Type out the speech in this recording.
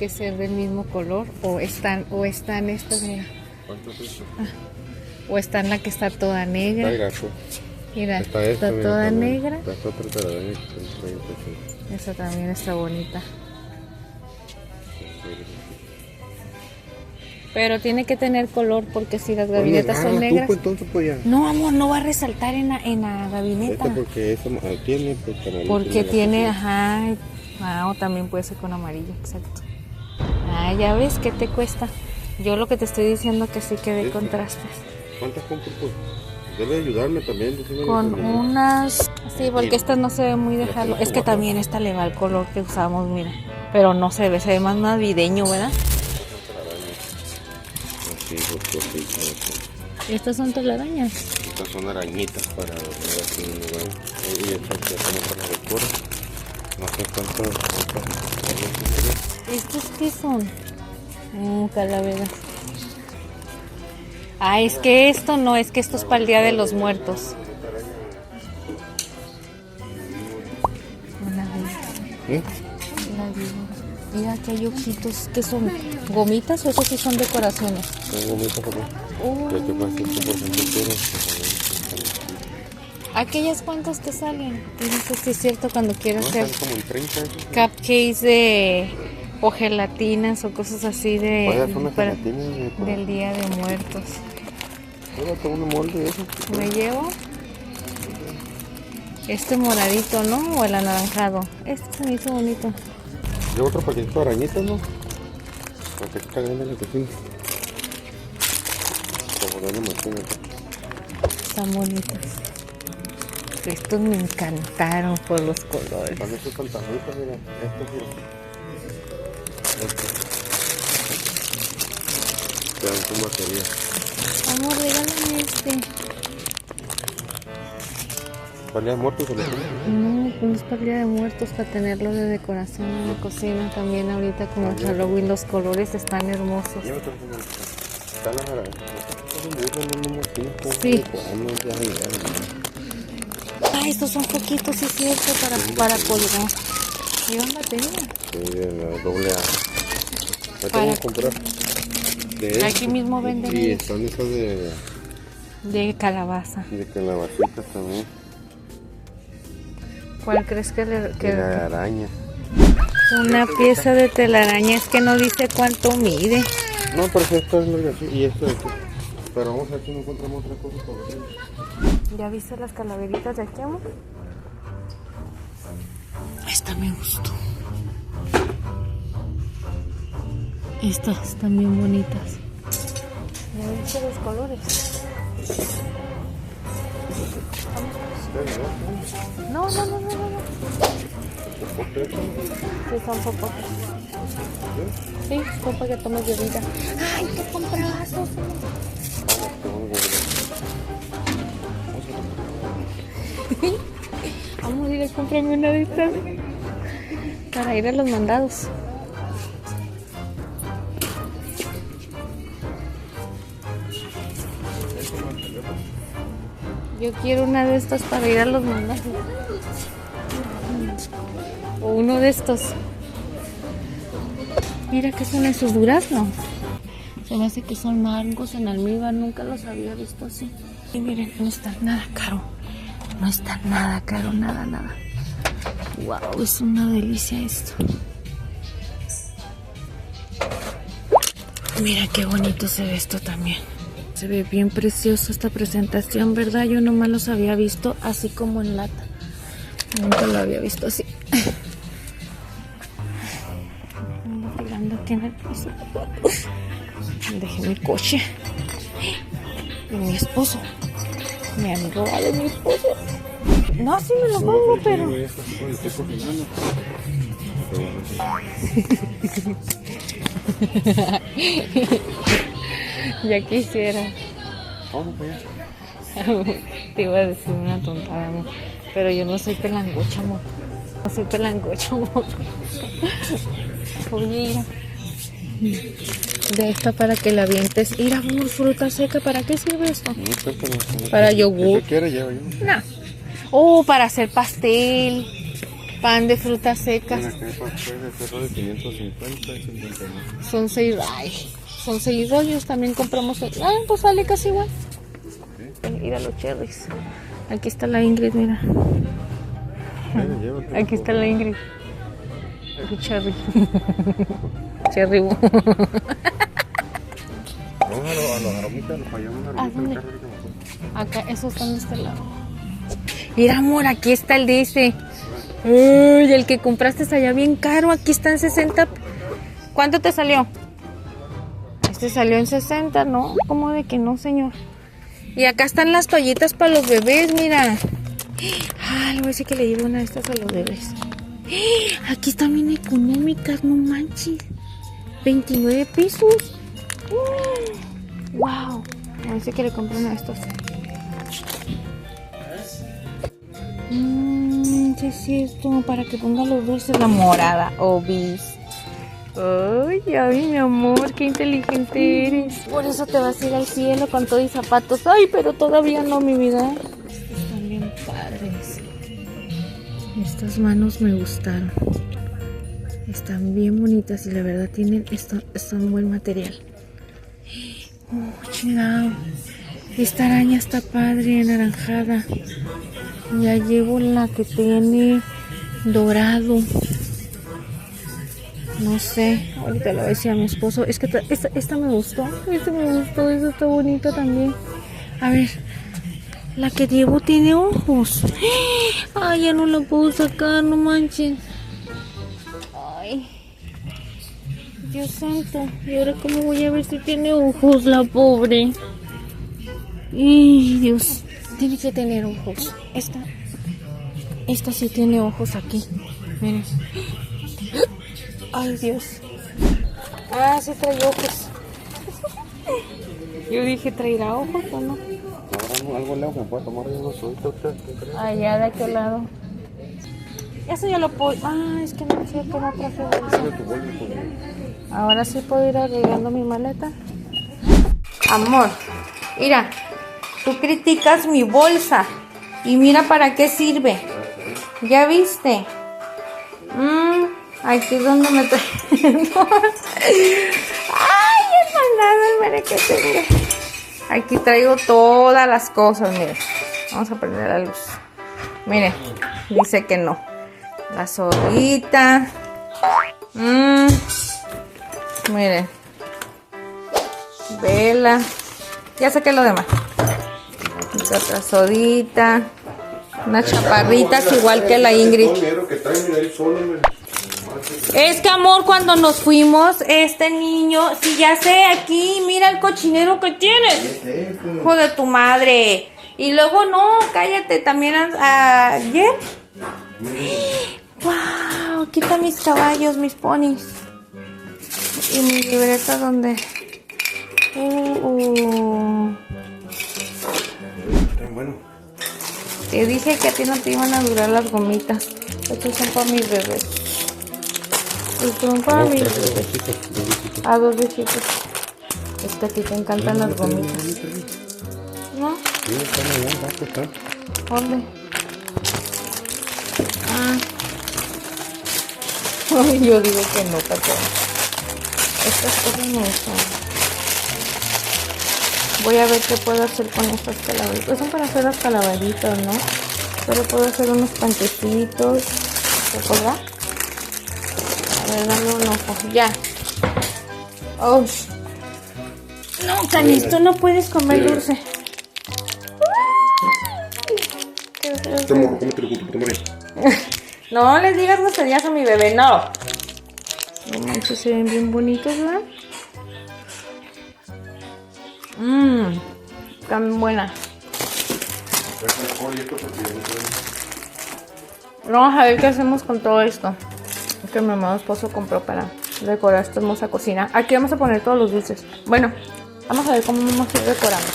que ser del mismo color o están estas, mira. ¿Cuánto cuesta? O está en la que está toda negra. Está graso. Mira, Está está mira, toda también. negra. Está otra telaraña que está en 30, sí. Esa también está bonita. Pero tiene que tener color porque si las gavinetas son negras. Pues, entonces, pues, ya. No, amor, no va a resaltar en la gavineta. Esta porque eso tiene, pues, amarillo, Porque tiene, la ajá. O también puede ser con amarillo, exacto. Ah, ya ves, ¿qué te cuesta? Yo lo que te estoy diciendo que sí que de contrastes. ¿Cuántas compro, pues? Debe ayudarme también. Con unas... Sí, porque esta no se ve muy dejado. Es que también esta le va el color que usamos, mira. Pero no se ve más navideño, ¿verdad? Estas son telarañas. Estas son arañitas para dormir aquí en un lugar. Y estas ya son para la decora. No sé cuántas. ¿Estos qué son? Calaveras. Ah, es que esto no, es que esto es para el Día de los Muertos. Una víbora. La víbora. Mira que hay ojitos, ¿qué son? ¿Gomitas o esos sí son decoraciones? Son gomitas, papá. Ya te pasa 8% quiero. ¿Aquellas cuántas te salen? No sé si es cierto cuando quieres No, hacer están como en 30. cupcakes o gelatinas o cosas así del Día de Muertos. Llévate un molde de eso. ¿Me llevo? Este moradito, ¿no? O el anaranjado. Este se me hizo bonito. Llevo otro paquetito de arañitas, ¿no? Para que está grande la cocina. Como de una máquina. Están bonitos. Estos me encantaron por los colores. También son pantalones, mira. Estos, mira. Te dan su batería. Amor, regálame este. ¿Para el Día de Muertos se lo tiene? No, pues es para el Día de Muertos, para tenerlo de decoración en la cocina. También ahorita con el Halloween los colores están hermosos. Llévate un poco. Están las arañas. Sí. Ah, estos son poquitos, sí es cierto, para colgar. ¿Llevan batería? Sí, de la doble A. Ahí te vamos a comprar. Aquí mismo venden. Sí, están esas de calabaza. De calabacitas también. ¿Cuál crees que de la araña. Una pieza de telaraña, es que no dice cuánto mide. No, pero esta es larga, sí, y esto de aquí. Pero vamos a ver si no encontramos otra cosa para ver. ¿Ya viste las calaveritas de aquí, amor? Esta me gustó. Estas están bien bonitas. ¿Ya viste los colores? No. Sí, son popotes. Sí, son para que tomes bebida. ¡Ay, qué comprazos! Vamos a ir a comprarme una de estas para ir a los mandados. Yo quiero una de estas para ir a los mandados. O uno de estos. Mira que son esos duraznos. Se me hace que son mangos en almíbar. Nunca los había visto así. Y miren, no está nada caro. No está nada caro, nada. Wow, es una delicia esto. Mira qué bonito se ve esto también. Se ve bien precioso esta presentación, ¿verdad? Yo nomás los había visto así como en lata. Nunca lo había visto así. Ando tirando aquí en el piso. Dejé mi coche. Y mi esposo. Me han robado mi esposo. No, sí me lo pongo, pero... Ya quisiera. Te iba a decir una tontada, amor. Pero yo no soy pelangocha, amor. No soy pelangocha, amor. Oye, mira. De esta para que la avientes. Mira, amor, fruta seca. ¿Para qué sirve esto? Para yogur. Si quiere, lleva yo. No. Oh, para hacer pastel. Pan de frutas secas. Una crepa de cerro de 550 y 59. Son 6, ay, son 6 rollos. También compramos. Pues sale casi igual. Mira los cherries. Aquí está la Ingrid, mira. Aquí está la Ingrid. Aquí cherry. Cherry. Vamos a los aromitas, nos fallamos una ¿A dónde? aromita. Acá, esos están de este lado. Mira, amor, aquí está el de ese. Uy, el que compraste está allá bien caro. Aquí está en 60. ¿Cuánto te salió? Este salió en 60, ¿no? ¿Cómo de que no, señor? Y acá están las toallitas para los bebés, mira. Le voy a decir que le lleve una de estas a los bebés. Aquí están bien económicas, no manches. 29 pesos. Wow. A ver si que le compro una de estos. Sí es cierto, para que ponga los dulces. La morada, obis. Ay, mi amor, qué inteligente eres. Por eso te vas a ir al cielo con todo y zapatos. Ay, pero todavía no, mi vida. Están bien padres. Estas manos me gustaron. Están bien bonitas y la verdad están buen material. Chingado. Esta araña está padre, anaranjada. Ya llevo la que tiene dorado. No sé, ahorita le voy a decir a mi esposo. Es que esta me gustó. Esta me gustó, esta está bonita también. A ver, la que llevo tiene ojos. Ay, ya no la puedo sacar, no manchen. Ay, Dios santo. ¿Y ahora cómo voy a ver si tiene ojos la pobre? Ay, Dios, tiene que tener ojos. Esta sí tiene ojos aquí. Miren. Ay, Dios. Sí trae ojos. Yo dije, ¿traerá ojos o no? Ahora algo lejos, me puedo tomar unos solitos. Allá de aquel lado. Eso ya lo puedo. Es que no es cierto, no traje bolsa. Ahora sí puedo ir arreglando mi maleta. Amor, mira, tú criticas mi bolsa y mira para qué sirve. ¿Ya viste? Aquí es donde me trae. Ay, hermanada, mira que tengo. Aquí traigo todas las cosas, miren. Vamos a prender la luz. Miren, dice que no. La sodita. Miren. Vela. Ya saqué lo demás. Otra sodita. Unas chaparritas igual que la Ingrid. Es que, amor, cuando nos fuimos, este niño, si ya sé, aquí, mira el cochinero que tienes. Hijo de tu madre. Y luego, no, cállate, también ayer. Wow, aquí están mis caballos, mis ponis. Y mi libreta donde... Bueno. Te dije que a ti no te iban a durar las gomitas. Estos son para mis bebés. Estos son para mis bebés. A 2 besitos. Es que a ti te encantan las gomitas. ¿No? Sí, están allá abajo, están. ¿Dónde? Ay, yo digo que no, patrón. Estas cosas no son. Voy a ver qué puedo hacer con estas calaveritas. Son para hacer las calaveritas, ¿no? Pero puedo hacer unos panquecitos. ¿Se podrá? A ver, dame un ojo. Ya. Oh. No, Canisto, no puedes comer dulce. No les digas groserías a mi bebé, no. No manches, se ven bien bonitos, ¿verdad? Tan buena. Vamos a ver qué hacemos con todo esto. Es que mi amado esposo compró para decorar esta hermosa cocina. Aquí vamos a poner todos los dulces. Bueno, vamos a ver cómo vamos a ir decorando.